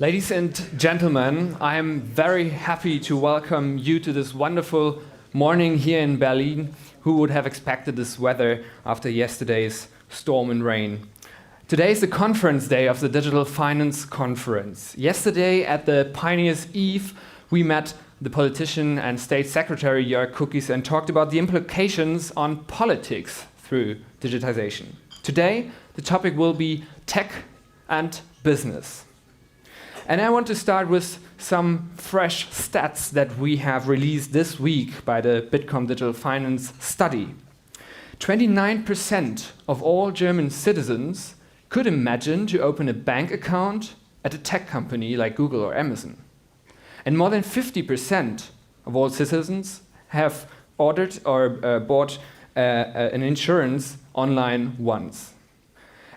Ladies and gentlemen, I am very happy to welcome you to this wonderful morning here in Berlin. Who would have expected this weather after yesterday's storm and rain? Today is the conference day of the Digital Finance Conference. Yesterday at the Pioneers' Eve, we met the politician and state secretary Jörg Kukies and talked about the implications on politics through digitization. Today, the topic will be tech and business. And I want to start with some fresh stats that we have released this week by the Bitkom Digital Finance study. 29% of all German citizens could imagine to open a bank account at a tech company like Google or Amazon. And more than 50% of all citizens have ordered or bought an insurance online once.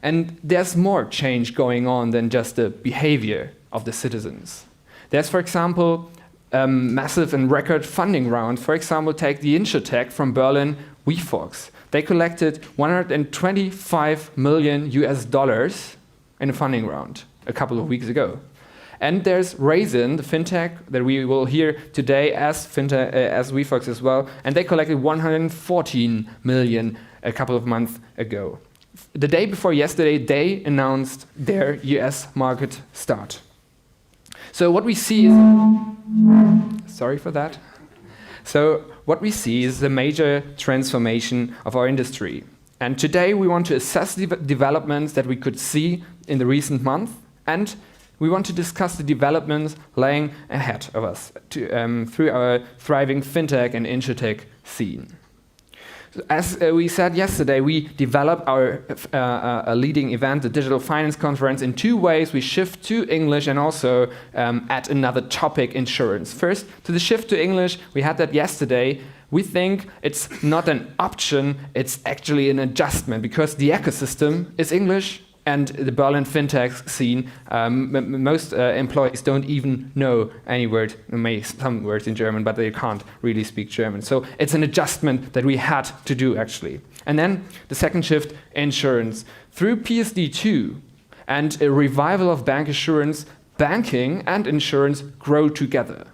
And there's more change going on than just the behavior of the citizens. There's, for example, massive and record funding round. For example, take the InsurTech from Berlin, WeFox. They collected $125 million in a funding round a couple of weeks ago. And there's Raisin, the fintech that we will hear today as WeFox as well, and they collected $114 million a couple of months ago. The day before yesterday, they announced their US market start. So what we see is, sorry for that. So what we see is the major transformation of our industry. And today we want to assess the developments that we could see in the recent month, and we want to discuss the developments lying ahead of us through our thriving fintech and insurtech scene. As we said yesterday, we develop our leading event, the Digital Finance Conference, in two ways. We shift to English and also add another topic, insurance. First, to the shift to English, we had that yesterday. We think it's not an option, it's actually an adjustment, because the ecosystem is English, and the Berlin fintech scene, most employees don't even know any word, some words in German, but they can't really speak German. So it's an adjustment that we had to do, actually. And then the second shift, insurance. Through PSD2 and a revival of bank assurance, banking and insurance grow together.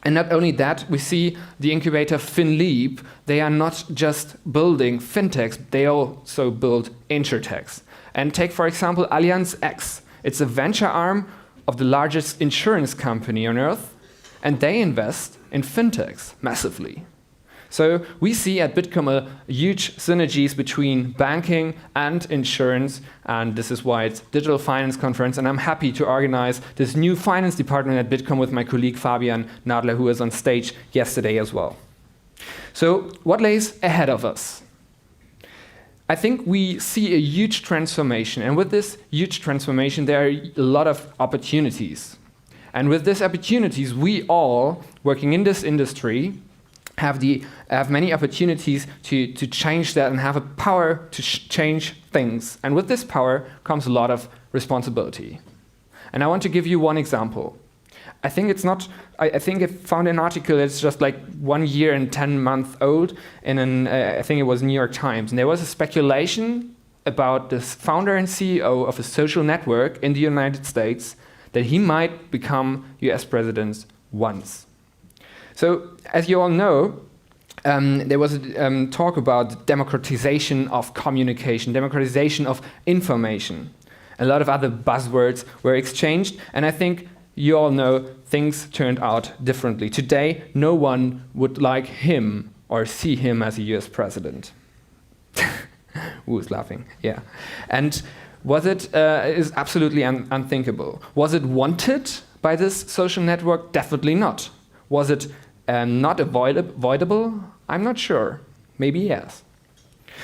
And not only that, we see the incubator FinLeap. They are not just building fintechs, they also build insurtechs. And take, for example, Allianz X. It's a venture arm of the largest insurance company on earth, and they invest in fintechs massively. So we see at Bitkom a huge synergies between banking and insurance, and this is why it's Digital Finance Conference, and I'm happy to organize this new finance department at Bitkom with my colleague Fabian Nadler, who was on stage yesterday as well. So what lays ahead of us? I think we see a huge transformation, and with this huge transformation there are a lot of opportunities. And with these opportunities, we all, working in this industry, have many opportunities to change that and have a power to change things. And with this power comes a lot of responsibility. And I want to give you one example. I think I found an article that's just like 1 year and 10 months old in I think it was New York Times. And there was a speculation about the founder and CEO of a social network in the United States that he might become US president once. So, as you all know, there was a talk about democratization of communication, democratization of information. A lot of other buzzwords were exchanged, and I think you all know things turned out differently. Today, no one would like him or see him as a US president. Who's laughing? Yeah. And was it is absolutely unthinkable. Was it wanted by this social network? Definitely not. Was it not avoidable? I'm not sure. Maybe yes.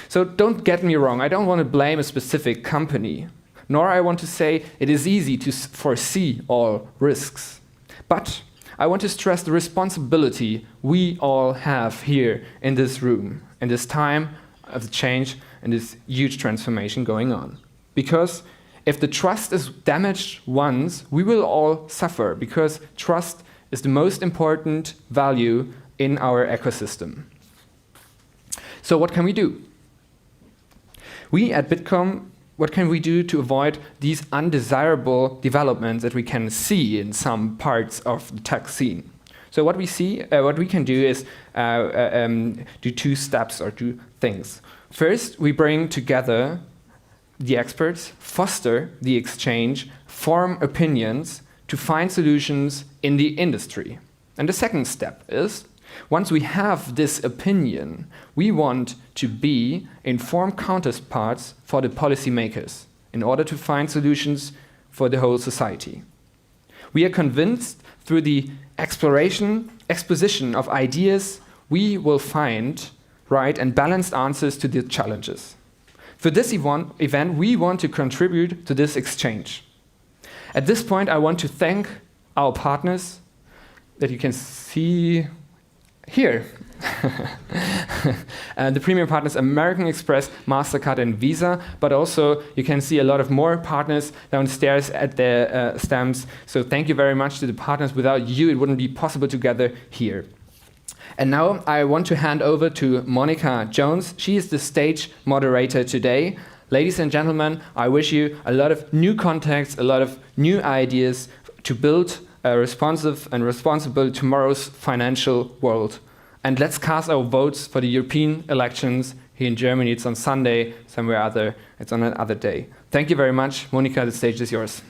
So don't get me wrong. I don't want to blame a specific company, nor I want to say it is easy to foresee all risks. But I want to stress the responsibility we all have here in this room, in this time of the change and this huge transformation going on. Because if the trust is damaged once, we will all suffer, because trust is the most important value in our ecosystem. So what can we do? We at Bitkom what can we do to avoid these undesirable developments that we can see in some parts of the tech scene? So what we can do is do two steps or two things. First, we bring together the experts, foster the exchange, form opinions to find solutions in the industry. And the second step is, once we have this opinion, we want to be informed counterparts for the policymakers in order to find solutions for the whole society. We are convinced through the exposition of ideas, we will find right and balanced answers to the challenges. For this event, we want to contribute to this exchange. At this point, I want to thank our partners that you can see here. The premium partners, American Express, MasterCard, and Visa, but also you can see a lot of more partners downstairs at their stands. So thank you very much to the partners. Without you, it wouldn't be possible to gather here. And now I want to hand over to Monica Jones. She is the stage moderator today. Ladies and gentlemen, I wish you a lot of new contacts, a lot of new ideas to build a responsive and responsible tomorrow's financial world. And let's cast our votes for the European elections. Here in Germany, it's on Sunday, somewhere other, it's on another day. Thank you very much. Monica, the stage is yours.